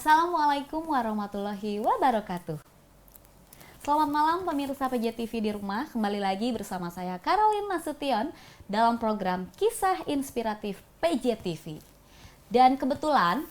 Assalamualaikum warahmatullahi wabarakatuh. Selamat malam pemirsa PJTV di rumah. Kembali lagi bersama saya Caroline Nasution dalam program Kisah Inspiratif PJTV. Dan kebetulan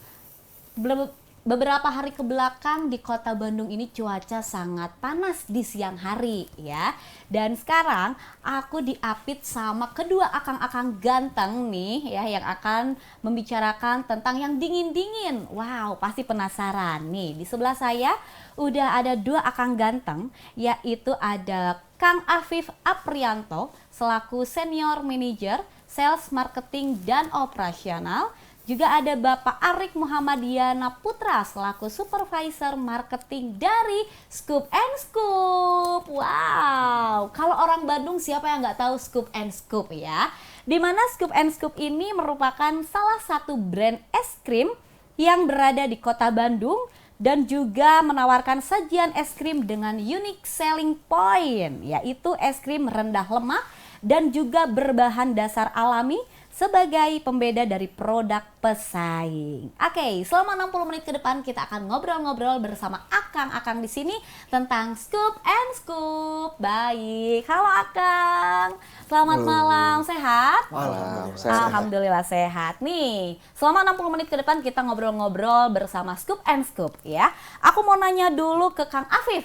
beberapa hari kebelakang di kota Bandung ini cuaca sangat panas di siang hari ya. Dan sekarang aku diapit sama kedua akang-akang ganteng nih ya, yang akan membicarakan tentang yang dingin-dingin. Wow, pasti penasaran nih. Di sebelah saya udah ada dua akang ganteng, yaitu ada Kang Afif Aprianto selaku Senior Manager Sales Marketing dan Operasional. Juga ada Bapak Arik Muhammadiyana Putra selaku Supervisor Marketing dari Scoop and Scoop. Wow, kalau orang Bandung siapa yang nggak tahu Scoop and Scoop ya? Dimana Scoop and Scoop ini merupakan salah satu brand es krim yang berada di kota Bandung dan juga menawarkan sajian es krim dengan unique selling point, yaitu es krim rendah lemak dan juga berbahan dasar alami sebagai pembeda dari produk pesaing. Oke, selama 60 menit ke depan kita akan ngobrol-ngobrol bersama akang-akang di sini tentang Scoop and Scoop. Baik, halo Akang. Selamat malam, sehat? Malam, Alhamdulillah sehat. Nih, selama 60 menit ke depan kita ngobrol-ngobrol bersama Scoop and Scoop ya. Aku mau nanya dulu ke Kang Afif.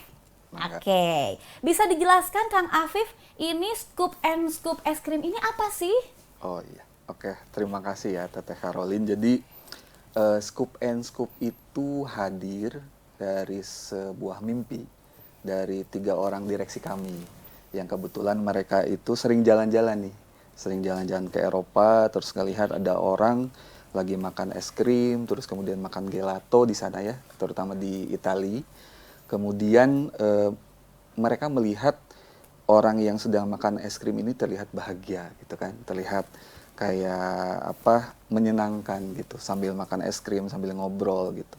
Oke, bisa dijelaskan Kang Afif, ini Scoop and Scoop es krim ini apa sih? Oh iya, oke. Terima kasih ya Teteh Caroline. Jadi Scoop and Scoop itu hadir dari sebuah mimpi dari 3 orang direksi kami yang kebetulan mereka itu sering jalan-jalan nih, sering jalan-jalan ke Eropa, terus ngelihat ada orang lagi makan es krim, terus kemudian makan gelato di sana ya, terutama di Italia. Kemudian mereka melihat orang yang sedang makan es krim ini terlihat bahagia gitu kan, terlihat kayak menyenangkan gitu sambil makan es krim, sambil ngobrol gitu.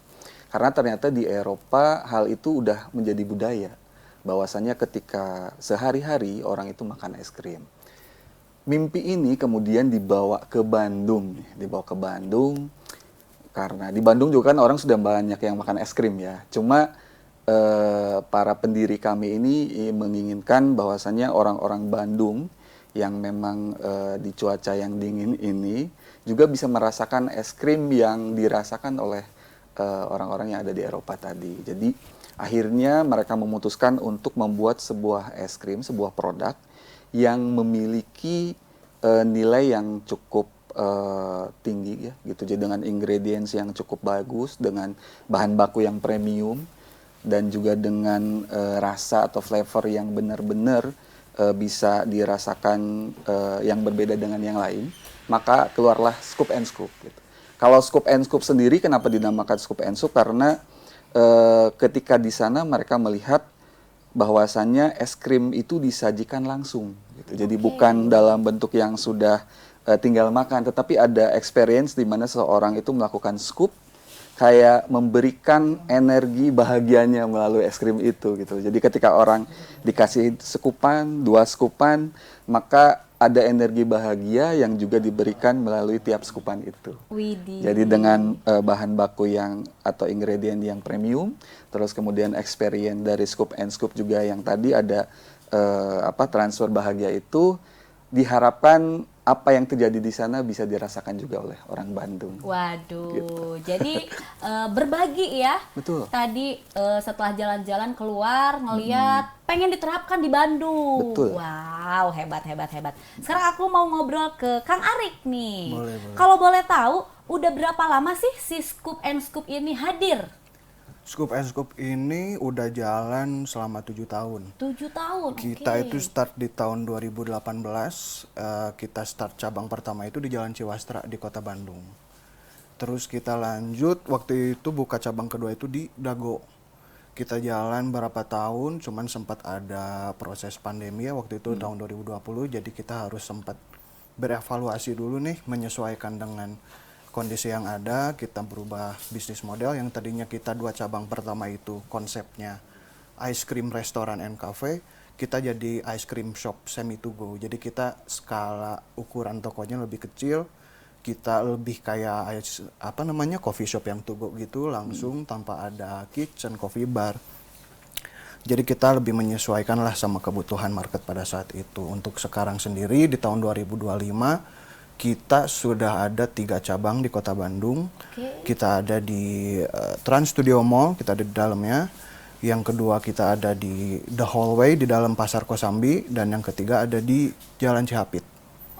Karena ternyata di Eropa hal itu udah menjadi budaya, bahwasanya ketika sehari-hari orang itu makan es krim. Mimpi ini kemudian dibawa ke Bandung, karena di Bandung juga kan orang sudah banyak yang makan es krim ya. Cuma para pendiri kami ini menginginkan bahwasannya orang-orang Bandung yang memang di cuaca yang dingin ini juga bisa merasakan es krim yang dirasakan oleh orang-orang yang ada di Eropa tadi. Jadi akhirnya mereka memutuskan untuk membuat sebuah es krim, sebuah produk yang memiliki nilai yang cukup tinggi ya gitu. Jadi dengan ingredients yang cukup bagus, dengan bahan baku yang premium, dan juga dengan rasa atau flavor yang benar-benar bisa dirasakan yang berbeda dengan yang lain, maka keluarlah Scoop and Scoop gitu. Kalau Scoop and Scoop sendiri kenapa dinamakan Scoop and Scoop? Karena ketika di sana mereka melihat bahwasannya es krim itu disajikan langsung gitu. Jadi bukan dalam bentuk yang sudah tinggal makan, tetapi ada experience di mana seseorang itu melakukan scoop, kayak memberikan energi bahagianya melalui es krim itu gitu. Jadi ketika orang dikasih sekupan, 2 sekupan, maka ada energi bahagia yang juga diberikan melalui tiap sekupan itu. Widih. Jadi dengan bahan baku yang atau ingredient yang premium, terus kemudian experience dari Scoop and Scoop juga yang tadi ada transfer bahagia itu, diharapkan apa yang terjadi di sana bisa dirasakan juga oleh orang Bandung. Waduh, Gitu. jadi berbagi ya. Betul. Tadi setelah jalan-jalan keluar ngeliat pengen diterapkan di Bandung. Betul. Wow, hebat. Sekarang aku mau ngobrol ke Kang Arik nih. Boleh. Kalau boleh tahu, udah berapa lama sih si Scoop and Scoop ini hadir? Scoop and Scoop ini udah jalan selama 7 tahun. 7 tahun. Kita oke. itu start di tahun 2018, kita start cabang pertama itu di Jalan Ciwastra di Kota Bandung. Terus kita lanjut, waktu itu buka cabang kedua itu di Dago. Kita jalan berapa tahun, cuman sempat ada proses pandemi ya waktu itu tahun 2020, jadi kita harus sempat berevaluasi dulu nih, menyesuaikan dengan kondisi yang ada. Kita berubah bisnis model yang tadinya kita 2 cabang pertama itu konsepnya ice cream restoran and cafe, kita jadi ice cream shop semi to go. Jadi kita skala ukuran tokonya lebih kecil, kita lebih kayak apa namanya coffee shop yang to go gitu langsung tanpa ada kitchen, coffee bar. Jadi kita lebih menyesuaikan lah sama kebutuhan market pada saat itu. Untuk sekarang sendiri di tahun 2025 kita sudah ada 3 cabang di Kota Bandung. Kita ada di Trans Studio Mall, kita ada di dalamnya. Yang kedua kita ada di The Hallway di dalam Pasar Kosambi, dan yang ketiga ada di Jalan Cihapit.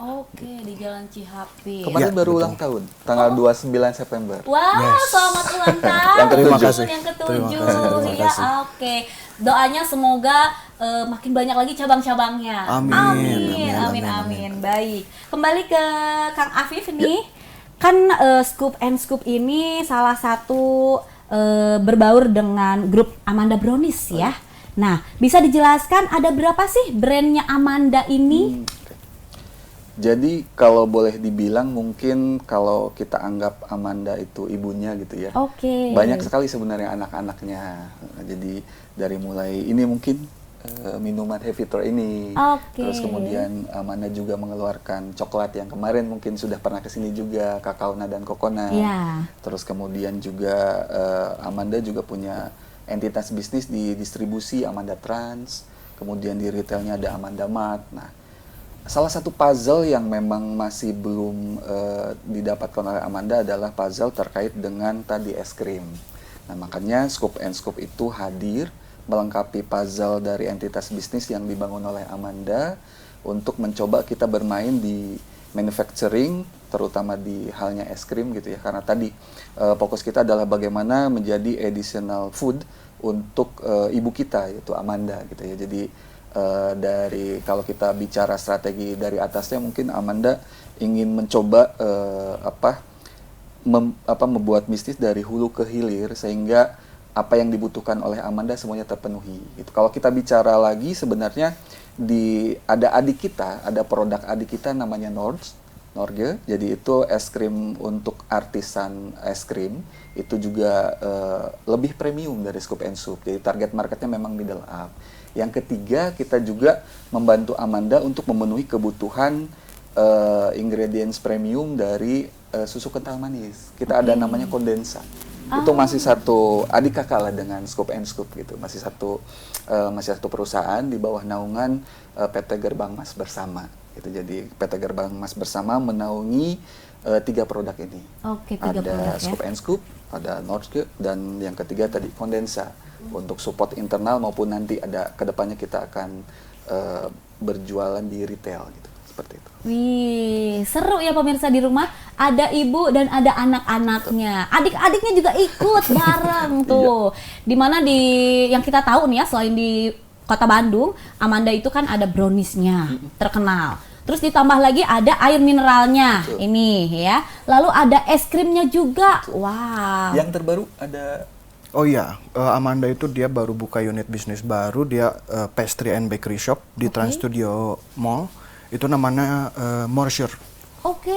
Oke, di Jalan Cihapit. Kemarin Ya, baru betul. ulang tahun, tanggal 29 September. Wow, Yes. selamat ulang tahun. Yang Terima ketujuh. kasih. Yang Terima ketujuh. kasih, terima Ya, kasih. oke. Doanya semoga makin banyak lagi cabang-cabangnya. Amin, Amin, amin, amin, amin, amin. Baik. Kembali ke Kang Afif nih. Kan Scoop and Scoop ini salah satu berbaur dengan grup Amanda Brownies ya. Nah, bisa dijelaskan ada berapa sih brandnya Amanda ini? Jadi kalau boleh dibilang mungkin kalau kita anggap Amanda itu ibunya gitu ya. Oke. Banyak sekali sebenarnya anak-anaknya. Jadi dari mulai ini mungkin minuman Heavy Tour ini. Oke. Terus kemudian Amanda juga mengeluarkan coklat yang kemarin mungkin sudah pernah kesini juga, Kakaona dan Kokona. Iya. Terus kemudian juga Amanda juga punya entitas bisnis di distribusi Amanda Trans. Kemudian di retailnya ada Amanda Mart. Nah, salah satu puzzle yang memang masih belum didapatkan oleh Amanda adalah puzzle terkait dengan tadi es krim. Nah, makanya Scoop and Scoop itu hadir melengkapi puzzle dari entitas bisnis yang dibangun oleh Amanda untuk mencoba kita bermain di manufacturing, terutama di halnya es krim gitu ya. Karena tadi fokus kita adalah bagaimana menjadi additional food untuk ibu kita, yaitu Amanda gitu ya. Jadi dari kalau kita bicara strategi dari atasnya, mungkin Amanda ingin mencoba membuat bisnis dari hulu ke hilir sehingga apa yang dibutuhkan oleh Amanda semuanya terpenuhi. Gitu. Kalau kita bicara lagi sebenarnya ada adik kita, ada produk adik kita namanya Norge. Jadi itu es krim untuk artisan es krim. Itu juga lebih premium dari Scoop and Scoop. Jadi target marketnya memang middle up. Yang ketiga, kita juga membantu Amanda untuk memenuhi kebutuhan ingredients premium dari susu kental manis. Kita ada namanya kondensa. Itu masih satu adik kakak lah dengan Scoop and Scoop gitu. Masih satu perusahaan di bawah naungan PT Gerbang Mas Bersama. Gitu. Jadi PT Gerbang Mas Bersama menaungi 3 produk ini. Oke, 3 produk Ada ya. Scoop and Scoop, ada Norge, dan yang ketiga tadi kondensa. Untuk support internal maupun nanti ada kedepannya kita akan berjualan di retail gitu. Seperti itu. Wih, seru ya pemirsa di rumah. Ada ibu dan ada anak-anaknya. Adik-adiknya juga ikut bareng tuh. Dimana yang kita tahu nih ya, selain di Kota Bandung, Amanda itu kan ada browniesnya terkenal. Terus ditambah lagi ada air mineralnya. Betul. Ini ya. Lalu ada es krimnya juga. Wow. Yang terbaru ada Oh iya, Amanda itu dia baru buka unit bisnis baru, dia pastry and bakery shop di Trans Studio Mall. Itu namanya Morsure. Oke,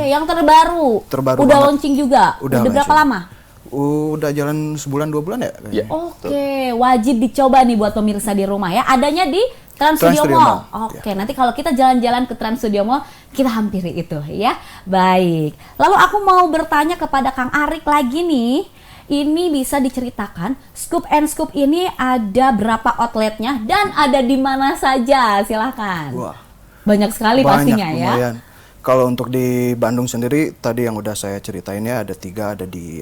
yang terbaru. Terbaru Udah banget. launching juga. Udah berapa launching. lama? Udah jalan sebulan 2 bulan ya? Iya. Oke, wajib dicoba nih buat pemirsa di rumah ya. Adanya di Trans Studio Studio Mall. Mall. Oke, nanti kalau kita jalan-jalan ke Trans Studio Mall, kita hampiri itu ya. Baik. Lalu aku mau bertanya kepada Kang Arik lagi nih. Ini bisa diceritakan Scoop and Scoop ini ada berapa outletnya dan ada di mana saja? Silahkan. Wah. Banyak sekali pastinya ya. Lumayan. Kalau untuk di Bandung sendiri, tadi yang udah saya ceritain ya, ada 3, ada di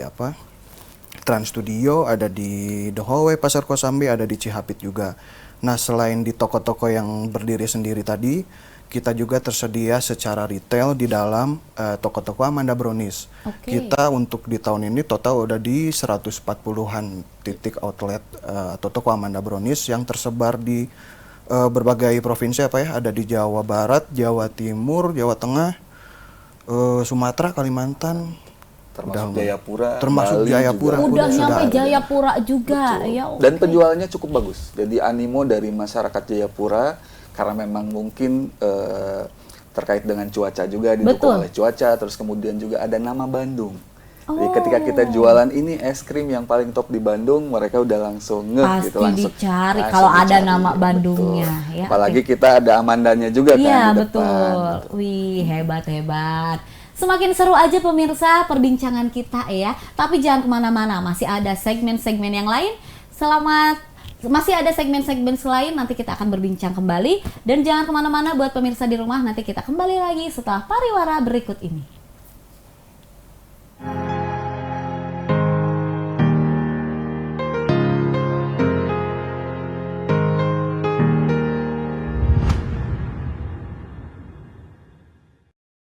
Trans Studio, ada di The Hallway Pasar Kosambi, ada di Cihapit juga. Nah, selain di toko-toko yang berdiri sendiri tadi, kita juga tersedia secara retail di dalam toko-toko Amanda Brownies. Oke. Kita untuk di tahun ini total udah di 140-an titik outlet atau toko Amanda Brownies yang tersebar di berbagai provinsi ada di Jawa Barat, Jawa Timur, Jawa Tengah, Sumatera, Kalimantan, termasuk Jayapura, termasuk Bali Jayapura. juga. Udah Sudah nyampe ada. Jayapura juga Betul. ya. Dan oke. penjualannya cukup bagus. Jadi animo dari masyarakat Jayapura karena memang mungkin terkait dengan cuaca juga didukung Betul. oleh cuaca, terus kemudian juga ada nama Bandung. Jadi ketika kita jualan ini es krim yang paling top di Bandung, mereka udah langsung ngeh gitu, Pasti langsung dicari langsung kalau ada dicari. nama Bandungnya, Betul. ya, Apalagi oke. kita ada Amandanya juga Iya kan di betul. depan. Wih, hebat. Semakin seru aja pemirsa perbincangan kita ya. Tapi jangan kemana-mana, masih ada segmen-segmen yang lain. Masih ada segmen-segmen selain, nanti kita akan berbincang kembali. Dan jangan kemana-mana buat pemirsa di rumah, nanti kita kembali lagi setelah pariwara berikut ini.